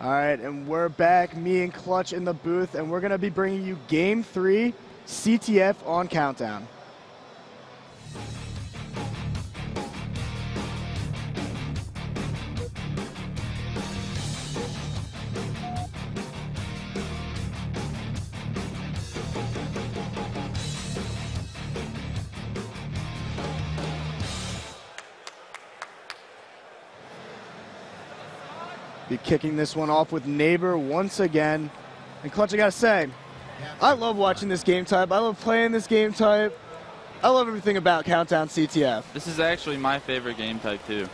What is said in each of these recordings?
All right, and we're back, me and Clutch in the booth, and we're going to be bringing you Game 3 CTF on Countdown. Be kicking this one off with Neighbor once again. And Clutch, I gotta say, I love watching this game type. I love playing this game type. I love everything about Countdown CTF. This is actually my favorite game type too.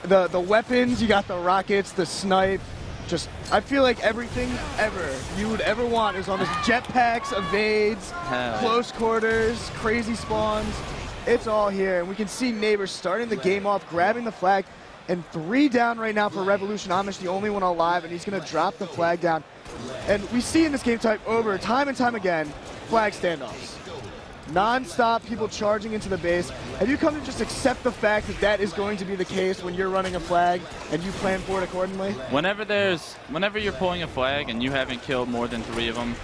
The weapons, you got the rockets, the snipe. Just, I feel like everything ever you would ever want is on this. Jetpacks, evades, close quarters, crazy spawns. It's all here. And we can see Neighbor starting the game off, grabbing the flag. And 3 down right now for Revolution. Amish the only one alive, and he's going to drop the flag down. And we see in this game type over time and time again, flag standoffs. Non-stop people charging into the base. Have you come to just accept the fact that that is going to be the case when you're running a flag and you plan for it accordingly? Whenever you're pulling a flag and you haven't killed more than 3 of them,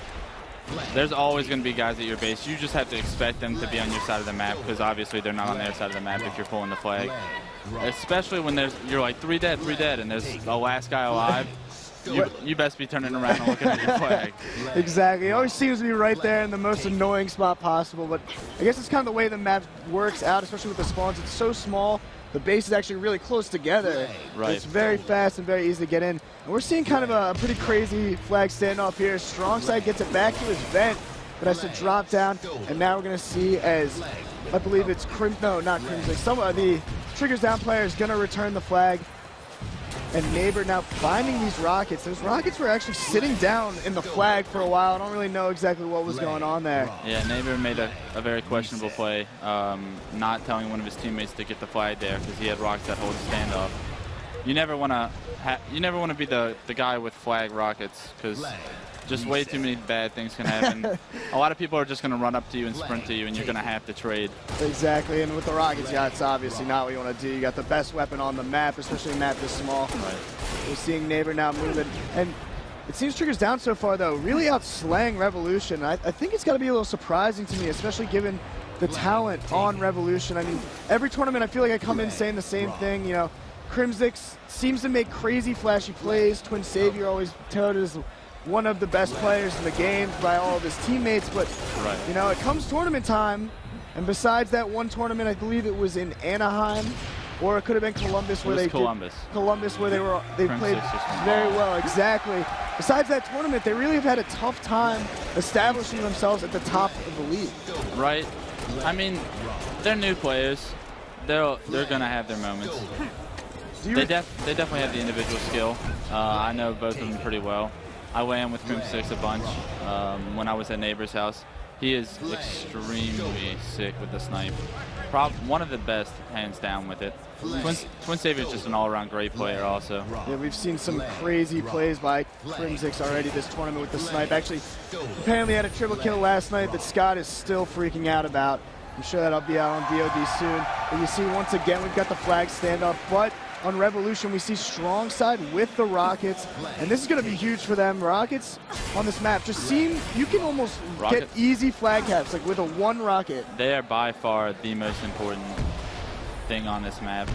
there's always going to be guys at your base. You just have to expect them to be on your side of the map because obviously they're not on their side of the map if you're pulling the flag. Especially when you're like 3 dead, and there's the last guy alive. You best be turning around and looking at your flag. Exactly. It always seems to be right there in the most annoying spot possible. But I guess it's kind of the way the map works out, especially with the spawns. It's so small. The base is actually really close together. Right. It's very fast and very easy to get in. And we're seeing kind of a pretty crazy flag standoff here. Strongside gets it back to his vent, but has to drop down. And now we're going to see as, I believe it's not Crimson. Some of the Triggers Down player is going to return the flag. And Neighbor now finding these rockets. Those rockets were actually sitting down in the flag for a while. I don't really know exactly what was going on there. Yeah, Neighbor made a very questionable play, not telling one of his teammates to get the flag there because he had rockets that hold the standoff. You never want to be the guy with flag rockets because just way too many bad things can happen. A lot of people are just going to run up to you and sprint to you, and you're going to have to trade. Exactly, and with the rockets, yeah, it's obviously not what you want to do. You got the best weapon on the map, especially a map this small. Right. We're seeing Neighbor now moving. And it seems Triggers Down so far, though, really outslaying Revolution. I think it's got to be a little surprising to me, especially given the talent on Revolution. I mean, every tournament I feel like I come in saying the same thing. You know, Crimzix seems to make crazy flashy plays. Twin Savior always touted as one of the best players in the game by all of his teammates, but you know, it comes tournament time, and besides that one tournament, I believe it was in Anaheim, or it could have been Columbus, where Columbus where they played very well. Exactly. Besides that tournament, they really have had a tough time establishing themselves at the top of the league. Right. I mean, they're new players. They're gonna have their moments. They definitely have the individual skill. I know both of them pretty well. I ran with Crimzix a bunch when I was at Neighbor's house. He is extremely sick with the snipe. One of the best, hands down, with it. Twin Savior is just an all-around great player also. Yeah, we've seen some crazy plays by Crimzix already this tournament with the snipe. Actually, apparently had a triple kill last night that Scott is still freaking out about. I'm sure that'll be out on VOD soon. But you see, once again, we've got the flag standoff, but on Revolution, we see Strongside with the Rockets, and this is going to be huge for them. Rockets on this map just seem, you can almost get easy flag caps, like with a 1 rocket. They are by far the most important thing on this map.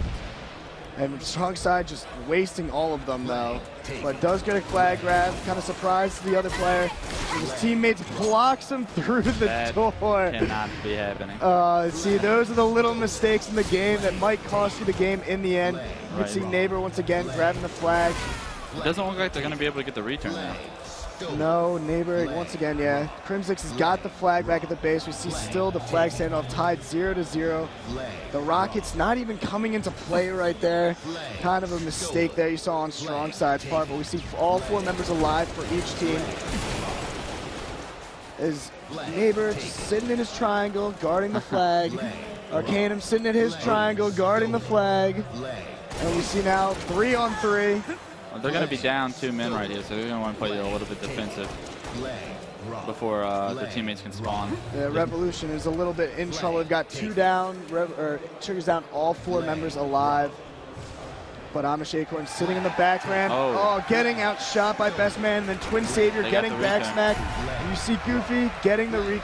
And Strongside just wasting all of them, though. But does get a flag grab, kind of surprised the other player. His teammates blocks him through the door. Cannot be happening. See, those are the little mistakes in the game that might cost you the game in the end. You can see Neighbor once again grabbing the flag. It doesn't look like they're going to be able to get the return now. No, Neighbor, once again, yeah. Crimzix has got the flag back at the base. We see still the flag standoff tied 0-0. The Rockets not even coming into play right there. Kind of a mistake there you saw on Strongside's part, but we see all 4 members alive for each team. Is Neighbor just sitting in his triangle, guarding the flag. Arcanum sitting in his triangle, guarding the flag. And we see now 3-on-3. They're going to be down 2 men right here, so they're going to want to play a little bit defensive before their teammates can spawn. Yeah, Revolution is a little bit in trouble. They've got 2 down, Triggers Down, all 4 members alive. But Amish Acorn sitting in the back ramp. Oh. Getting outshot by Best Man. And then Twin Savior getting back smack. And you see Goofy getting the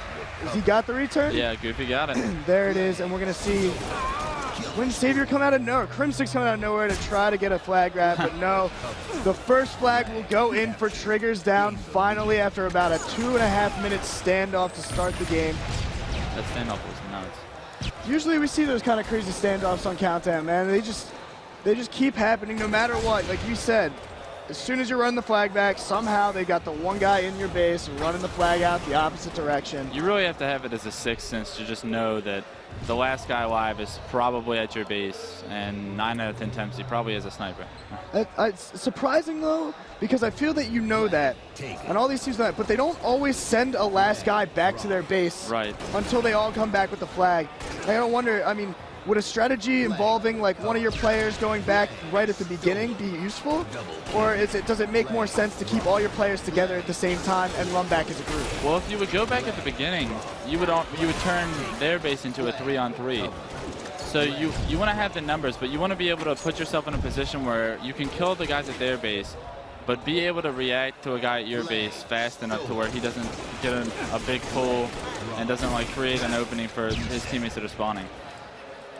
he got the return? Yeah, Goofy got it. There it is. And we're going to see Twin Savior come out of nowhere. Crimsix coming out of nowhere to try to get a flag grab. But no, the first flag will go in for Triggers Down finally after about a 2.5-minute standoff to start the game. That standoff was nuts. Usually we see those kind of crazy standoffs on Countdown, man. They just keep happening no matter what. Like you said, as soon as you run the flag back, somehow they got the one guy in your base running the flag out the opposite direction. You really have to have it as a sixth sense to just know that the last guy alive is probably at your base, and 9 out of 10 times he probably is a sniper. It's surprising, though, because I feel that you know that, and all these teams know that, but they don't always send a last guy back to their base until they all come back with the flag. I don't wonder, I mean, would a strategy involving like one of your players going back right at the beginning be useful? Or does it make more sense to keep all your players together at the same time and run back as a group? Well, if you would go back at the beginning, you would turn their base into a 3-on-3. So you want to have the numbers, but you want to be able to put yourself in a position where you can kill the guys at their base, but be able to react to a guy at your base fast enough to where he doesn't get a big pull and doesn't like create an opening for his teammates that are spawning.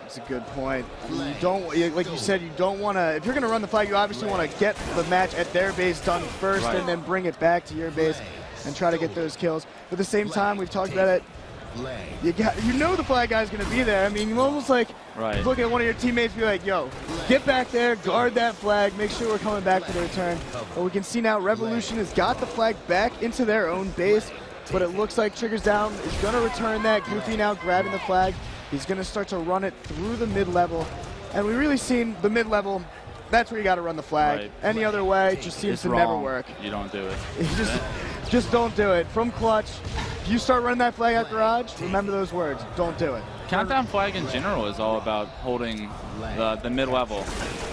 That's a good point. You don't, like you said, you don't want to, if you're going to run the flag, you obviously want to get the match at their base done first and then bring it back to your base and try to get those kills. But at the same time, we've talked about it, you know the flag guy's going to be there. I mean, you almost like look at one of your teammates and be like, yo, get back there, guard that flag, make sure we're coming back for the return. But we can see now Revolution has got the flag back into their own base, but it looks like Triggers Down is going to return that. Goofy now grabbing the flag. He's going to start to run it through the mid-level. And we really seen the mid-level, that's where you got to run the flag. Any other way just seems to never work. You don't do it. just don't do it. From Clutch, if you start running that flag out garage, remember those words. Don't do it. Countdown flag in general is all about holding the mid-level.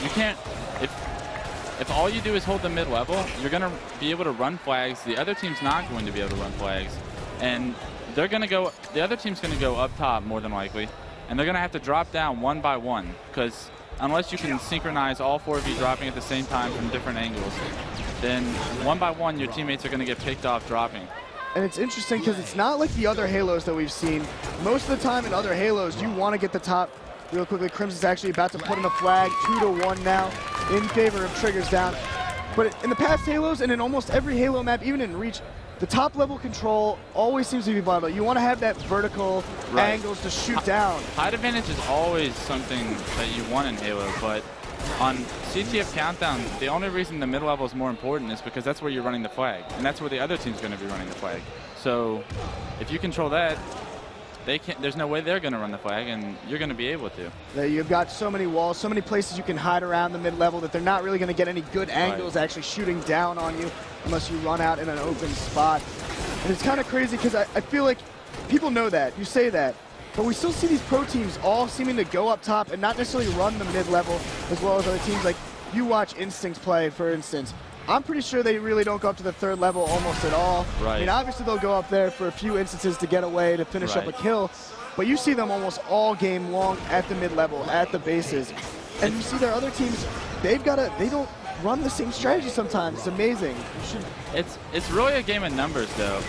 You can't, if all you do is hold the mid-level, you're going to be able to run flags. The other team's not going to be able to run flags. And they're going to go, the other team's going to go up top more than likely, and they're going to have to drop down one by one, because unless you can synchronize all 4 of you dropping at the same time from different angles, then one by one your teammates are going to get picked off dropping. And it's interesting because it's not like the other Halos that we've seen. Most of the time in other Halos, you want to get the top real quickly. Crimson's actually about to put in a flag, 2-1 now in favor of Triggers Down. But in the past Halos and in almost every Halo map, even in Reach, the top level control always seems to be vital. You want to have that vertical angles to shoot down. Height advantage is always something that you want in Halo, but on CTF Countdown, the only reason the mid-level is more important is because that's where you're running the flag, and that's where the other team's going to be running the flag. So if you control that, there's no way they're going to run the flag, and you're going to be able to. You've got so many walls, so many places you can hide around the mid-level that they're not really going to get any good angles actually shooting down on you unless you run out in an open spot. And it's kind of crazy because I feel like people know that, you say that, but we still see these pro teams all seeming to go up top and not necessarily run the mid-level as well as other teams. Like, you watch Instincts play, for instance. I'm pretty sure they really don't go up to the 3rd level almost at all. I mean, obviously they'll go up there for a few instances to get away, to finish up a kill, but you see them almost all game long at the mid-level, at the bases. And you see their other teams, they don't run the same strategy sometimes. It's amazing. It's really a game of numbers, though.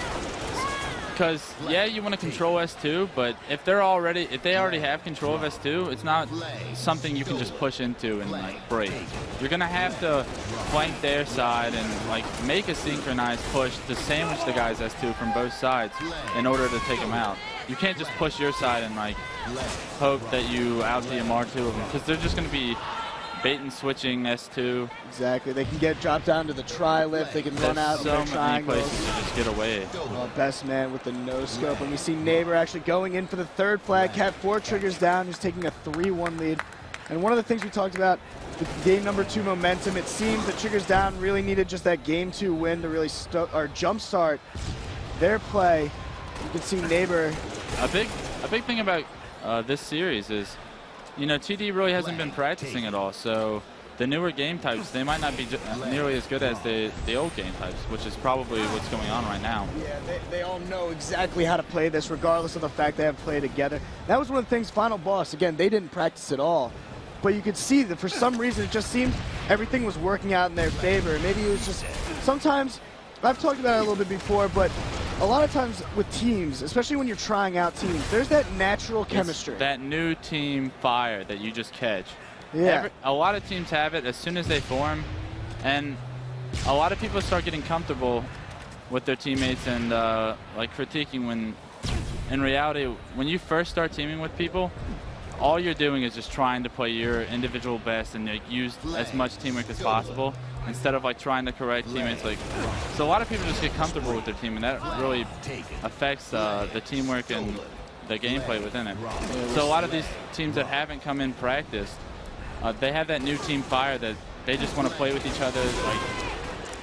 Because, yeah, you want to control S2, but if they already have control of S2, it's not something you can just push into and like break. You're gonna have to flank their side and like make a synchronized push to sandwich the guys S2 from both sides in order to take them out. You can't just push your side and like hope that you out DMR 2 of them, because they're just gonna be bait and switching S2. Exactly. They can get dropped down to the tri-lift. They can run out of their triangles. Places to just get away. Best Man with the no-scope. And we see Neighbor actually going in for the 3rd flag. Cat 4 Triggers Down. He's taking a 3-1 lead. And one of the things we talked about, the game number 2 momentum, it seems that Triggers Down really needed just that game 2 win to really jumpstart their play. You can see Neighbor. A big thing about this series is, you know, TD really hasn't been practicing at all, so the newer game types, they might not be nearly as good as the old game types, which is probably what's going on right now. Yeah, they all know exactly how to play this, regardless of the fact they haven't played together. That was one of the things, Final Boss, again, they didn't practice at all. but you could see that for some reason it just seemed everything was working out in their favor. Maybe it was just sometimes, I've talked about it a little bit before, but a lot of times with teams, especially when you're trying out teams, there's that natural chemistry. It's that new team fire that you just catch. Yeah. A lot of teams have it as soon as they form, and a lot of people start getting comfortable with their teammates and like critiquing when, in reality, when you first start teaming with people, all you're doing is just trying to play your individual best and like, use as much teamwork as possible instead of like trying to correct teammates. Like, so a lot of people just get comfortable with their team, and that really affects the teamwork and the gameplay within it. So a lot of these teams that haven't come in practice, they have that new team fire that they just want to play with each other. Like,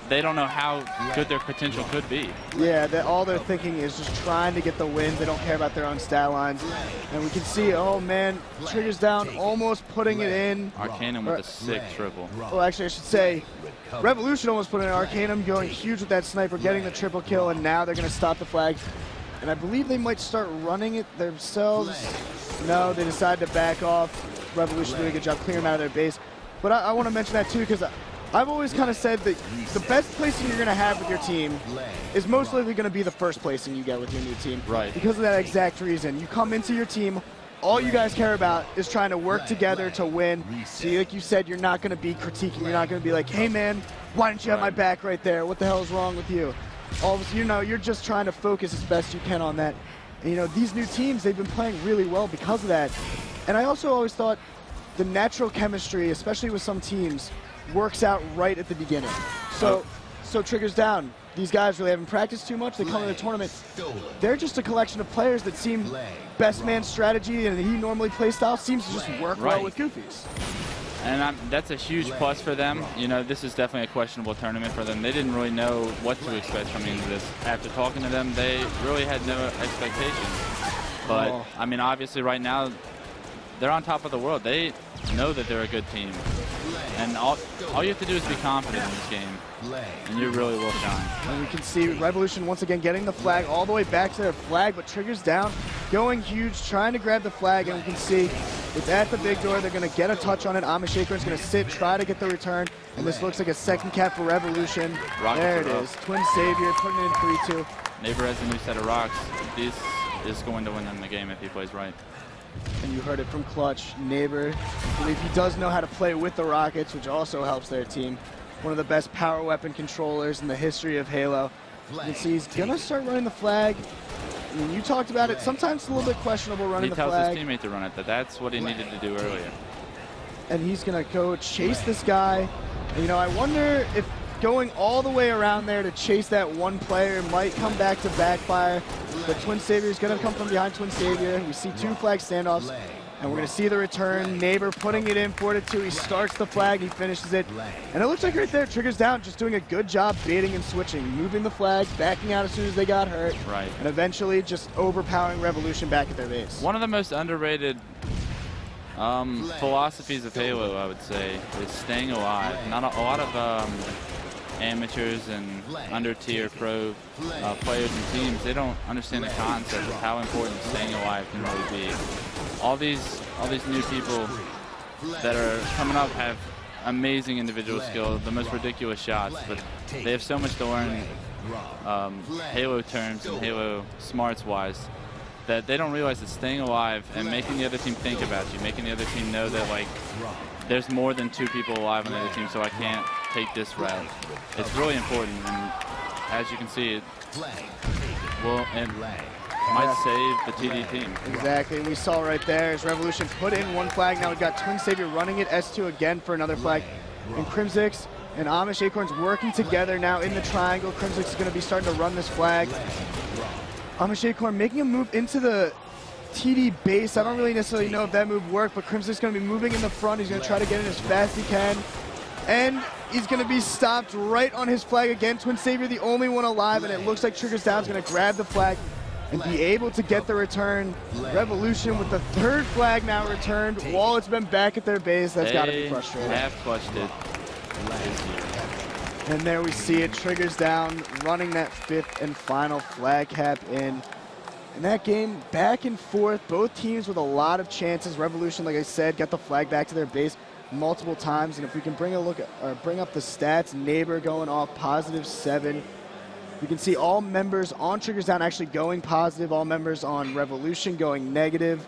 they don't know how good their potential could be. Yeah, all they're thinking is just trying to get the win. They don't care about their own stat lines. And we can see, oh man, Triggers down, almost putting it in. Arcanum with a sick triple. Well, actually, I should say, Revolution almost put in Arcanum, going huge with that sniper, getting the triple kill, and now they're going to stop the flag. And I believe they might start running it themselves. No, they decided to back off. Revolution doing a good job clearing them out of their base. But I want to mention that too, because I've always kind of said that the best placing you're going to have with your team is most likely going to be the first placing you get with your new team. Right. Because of that exact reason. You come into your team, all you guys care about is trying to work together to win. So like you said, you're not going to be critiquing. You're not going to be like, hey man, why didn't you have my back right there? What the hell is wrong with you? All of a sudden, you know, you're just trying to focus as best you can on that. And, you know, these new teams, they've been playing really well because of that. And I also always thought the natural chemistry, especially with some teams, works out right at the beginning. So Triggers down. These guys really haven't practiced too much. They come to the tournament. They're just a collection of players that seem best man strategy and he normally play style seems to just work well with Goofies. And that's a huge plus for them. You know, this is definitely a questionable tournament for them. They didn't really know what to expect coming into this. After talking to them, they really had no expectations. But, I mean, obviously right now, they're on top of the world. They know that they're a good team. And all you have to do is be confident in this game, and you really will shine. And we can see Revolution once again getting the flag all the way back to their flag, but Triggers down, going huge, trying to grab the flag, and we can see it's at the big door. They're going to get a touch on it. Amish Acorn's going to sit, try to get the return, and this looks like a second cap for Revolution. There it is. Twin Savior putting it in 3-2. Neighbor has a new set of rocks. This is going to win them the game if he plays right. And you heard it from Clutch. Neighbor, I believe he does know how to play with the Rockets, which also helps their team. One of the best power weapon controllers in the history of Halo. You can see he's going to start running the flag. I mean, you talked about it. Sometimes it's a little bit questionable running the flag. He tells his teammate to run it. That's what he needed to do earlier. And he's going to go chase this guy. And, you know, I wonder if going all the way around there to chase that one player might come back to backfire. But Twin Savior is going to come from behind Twin Savior. We see two flag standoffs, and we're going to see the return. Neighbor putting it in 4-2. He starts the flag, he finishes it. And it looks like right there, Triggers down, just doing a good job baiting and switching, moving the flag, backing out as soon as they got hurt. Right. And eventually just overpowering Revolution back at their base. One of the most underrated philosophies of Halo, I would say, is staying alive. Not a lot of amateurs and under-tier pro players and teams, they don't understand the concept of how important staying alive can really be. All these new people that are coming up have amazing individual skill, the most ridiculous shots, but they have so much to learn Halo terms and Halo smarts wise that they don't realize that staying alive and making the other team think about you, making the other team know that like there's more than two people alive on the other team, so I can't take this route. It's really important, and as you can see, it might save the TD team. Exactly, and we saw right there as Revolution put in one flag. Now we've got Twin Savior running it S2 again for another flag. And Crimsix and Amish Acorns working together now in the triangle. Crimsix is going to be starting to run this flag. Amish Acorn making a move into the TD base. I don't really necessarily know if that move worked, but Crimsix is going to be moving in the front. He's going to try to get in as fast as he can. And he's going to be stopped right on his flag again. Twin Savior, the only one alive, and it looks like Triggers down is going to grab the flag and be able to get the return. Revolution with the third flag now returned while it's been back at their base. That's got to be frustrating. They have clutched it. And there we see it, Triggers down, running that fifth and final flag cap in. In that game, back and forth, both teams with a lot of chances. Revolution, like I said, got the flag back to their base multiple times. And if we can bring up the stats, Neighbor going off +7. You can see all members on Triggers Down actually going positive, all members on Revolution going negative.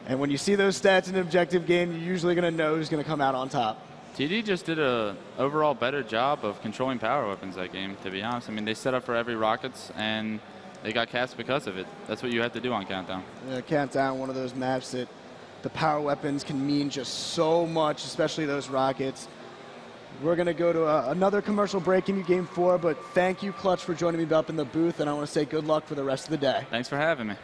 And when you see those stats in an objective game, you're usually going to know who's going to come out on top. TD just did a overall better job of controlling power weapons that game, to be honest. I mean, they set up for every Rockets, and they got cast because of it. That's what you have to do on Countdown. Yeah, Countdown, one of those maps that the power weapons can mean just so much, especially those Rockets. We're going to go to another commercial break in Game 4, but thank you, Clutch, for joining me up in the booth, and I want to say good luck for the rest of the day. Thanks for having me.